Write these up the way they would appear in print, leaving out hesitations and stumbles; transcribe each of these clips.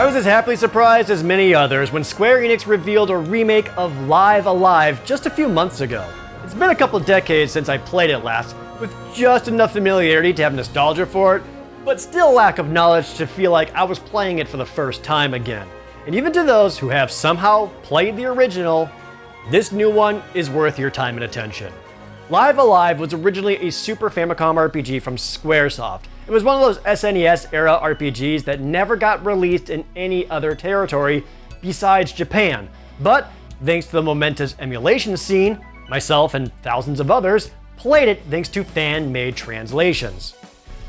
was as happily surprised as many others when Square Enix revealed a remake of Live-Alive just a few months ago. It's been a couple decades since I played it last, with just enough familiarity to have nostalgia for it, but still lack of knowledge to feel like I was playing it for the first time again. And even to those who have somehow played the original, this new one is worth your time and attention. Live-Alive was originally a Super Famicom RPG from Squaresoft. It was one of those SNES era RPGs that never got released in any other territory besides Japan. But thanks to the momentous emulation scene, myself and thousands of others played it thanks to fan-made translations.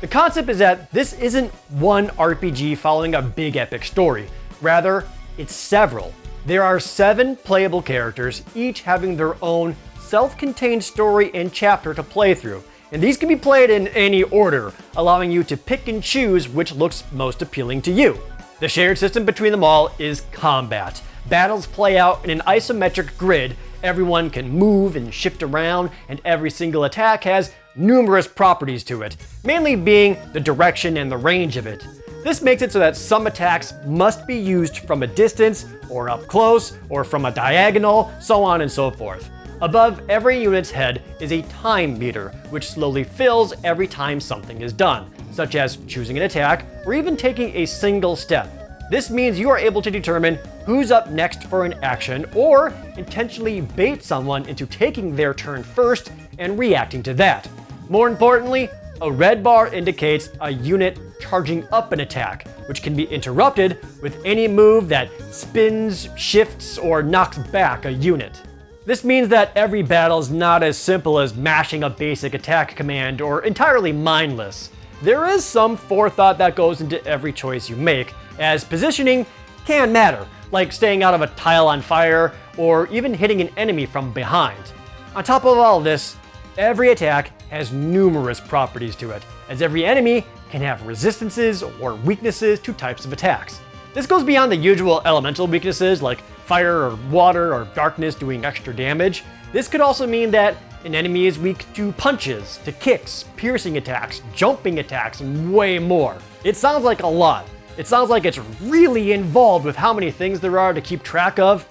The concept is that this isn't one RPG following a big epic story. Rather, it's several. There are 7 playable characters, each having their own self-contained story and chapter to play through. And these can be played in any order, allowing you to pick and choose which looks most appealing to you. The shared system between them all is combat. Battles play out in an isometric grid. Everyone can move and shift around, and every single attack has numerous properties to it, mainly being the direction and the range of it. This makes it so that some attacks must be used from a distance, or up close, or from a diagonal, so on and so forth. Above every unit's head is a time meter, which slowly fills every time something is done, such as choosing an attack or even taking a single step. This means you are able to determine who's up next for an action or intentionally bait someone into taking their turn first and reacting to that. More importantly, a red bar indicates a unit charging up an attack, which can be interrupted with any move that spins, shifts, or knocks back a unit. This means that every battle is not as simple as mashing a basic attack command or entirely mindless. There is some forethought that goes into every choice you make, as positioning can matter, like staying out of a tile on fire or even hitting an enemy from behind. On top of all this, every attack has numerous properties to it, as every enemy can have resistances or weaknesses to types of attacks. This goes beyond the usual elemental weaknesses like fire or water or darkness doing extra damage. This could also mean that an enemy is weak to punches, to kicks, piercing attacks, jumping attacks, and way more. It sounds like a lot. It sounds like it's really involved with how many things there are to keep track of,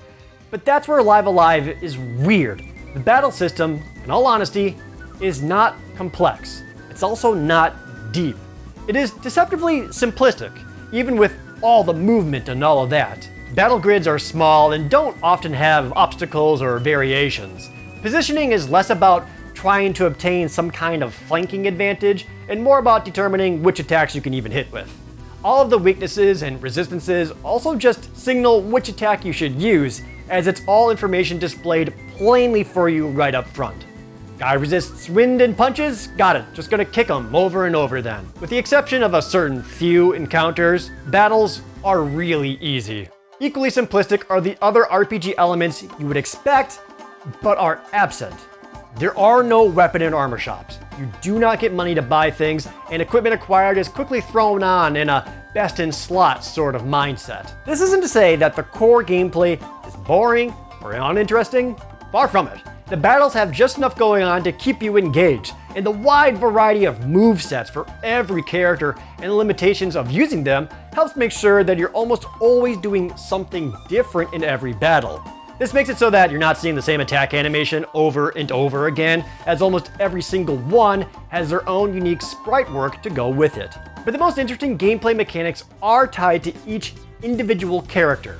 but that's where Live-Alive is weird. The battle system, in all honesty, is not complex. It's also not deep. It is deceptively simplistic, even with all the movement and all of that. Battle grids are small and don't often have obstacles or variations. Positioning is less about trying to obtain some kind of flanking advantage and more about determining which attacks you can even hit with. All of the weaknesses and resistances also just signal which attack you should use, as it's all information displayed plainly for you right up front. Guy resists wind and punches? Got it, just gonna kick him over and over then. With the exception of a certain few encounters, battles are really easy. Equally simplistic are the other RPG elements you would expect, but are absent. There are no weapon and armor shops. You do not get money to buy things, and equipment acquired is quickly thrown on in a best in slot sort of mindset. This isn't to say that the core gameplay is boring or uninteresting. Far from it. The battles have just enough going on to keep you engaged, and the wide variety of movesets for every character and the limitations of using them helps make sure that you're almost always doing something different in every battle. This makes it so that you're not seeing the same attack animation over and over again, as almost every single one has their own unique sprite work to go with it. But the most interesting gameplay mechanics are tied to each individual character,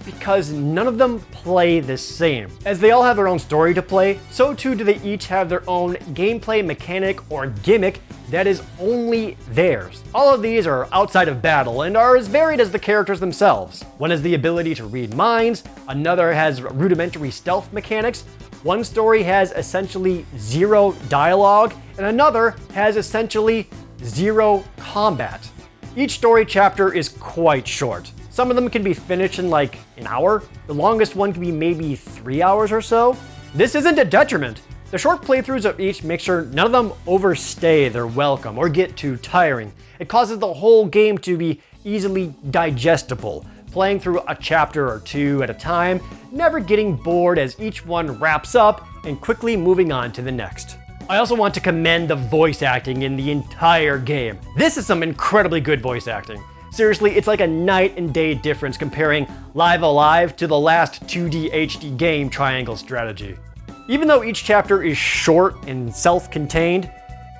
because none of them play the same. As they all have their own story to play, so too do they each have their own gameplay mechanic or gimmick that is only theirs. All of these are outside of battle and are as varied as the characters themselves. One has the ability to read minds, another has rudimentary stealth mechanics, one story has essentially 0 dialogue, and another has essentially 0 combat. Each story chapter is quite short. Some of them can be finished in like an hour. The longest one can be maybe 3 hours or so. This isn't a detriment. The short playthroughs of each make sure none of them overstay their welcome or get too tiring. It causes the whole game to be easily digestible, playing through a chapter or two at a time, never getting bored as each one wraps up and quickly moving on to the next. I also want to commend the voice acting in the entire game. This is some incredibly good voice acting. Seriously, it's like a night and day difference comparing Live Alive to the last 2D HD game Triangle Strategy. Even though each chapter is short and self-contained,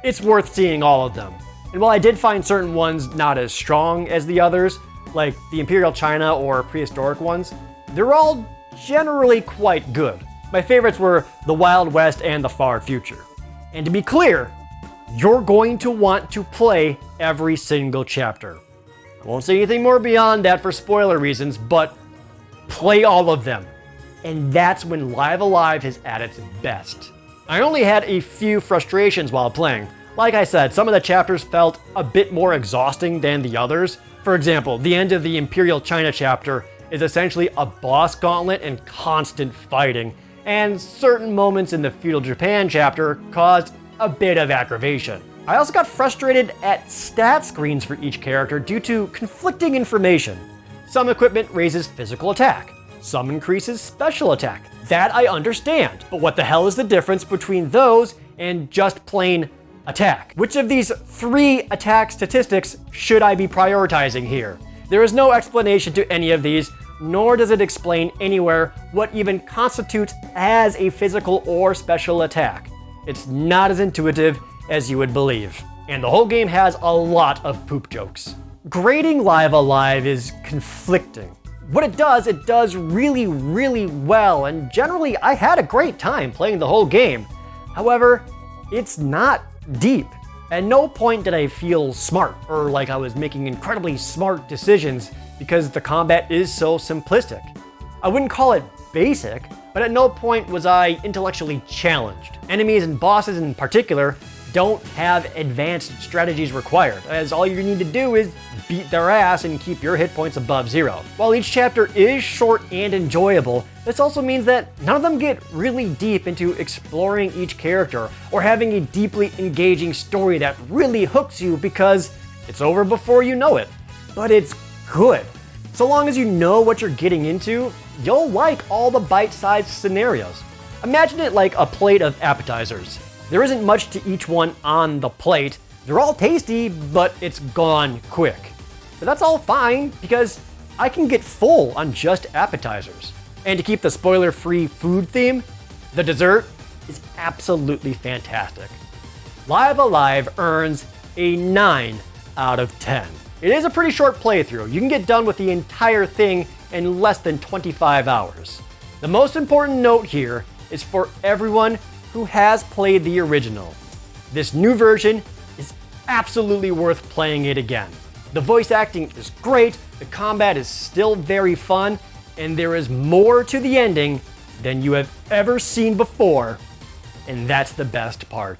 it's worth seeing all of them. And while I did find certain ones not as strong as the others, like the Imperial China or prehistoric ones, they're all generally quite good. My favorites were the Wild West and the Far Future. And to be clear, you're going to want to play every single chapter. I won't say anything more beyond that for spoiler reasons, but play all of them. And that's when Live Alive is at its best. I only had a few frustrations while playing. Like I said, some of the chapters felt a bit more exhausting than the others. For example, the end of the Imperial China chapter is essentially a boss gauntlet and constant fighting, and certain moments in the Feudal Japan chapter caused a bit of aggravation. I also got frustrated at stat screens for each character due to conflicting information. Some equipment raises physical attack, some increases special attack. That I understand, but what the hell is the difference between those and just plain attack? Which of these 3 attack statistics should I be prioritizing here? There is no explanation to any of these, nor does it explain anywhere what even constitutes as a physical or special attack. It's not as intuitive as you would believe. And the whole game has a lot of poop jokes. Grading Live Alive is conflicting. What it does really, really well, and generally I had a great time playing the whole game. However, it's not deep. At no point did I feel smart or like I was making incredibly smart decisions because the combat is so simplistic. I wouldn't call it basic, but at no point was I intellectually challenged. Enemies and bosses in particular don't have advanced strategies required, as all you need to do is beat their ass and keep your hit points above 0. While each chapter is short and enjoyable, this also means that none of them get really deep into exploring each character or having a deeply engaging story that really hooks you because it's over before you know it. But it's good. So long as you know what you're getting into, you'll like all the bite-sized scenarios. Imagine it like a plate of appetizers. There isn't much to each one on the plate. They're all tasty, but it's gone quick. But that's all fine, because I can get full on just appetizers. And to keep the spoiler-free food theme, the dessert is absolutely fantastic. Live Alive earns a 9 out of 10. It is a pretty short playthrough. You can get done with the entire thing in less than 25 hours. The most important note here is for everyone who has played the original. This new version is absolutely worth playing it again. The voice acting is great, the combat is still very fun, and there is more to the ending than you have ever seen before, and that's the best part.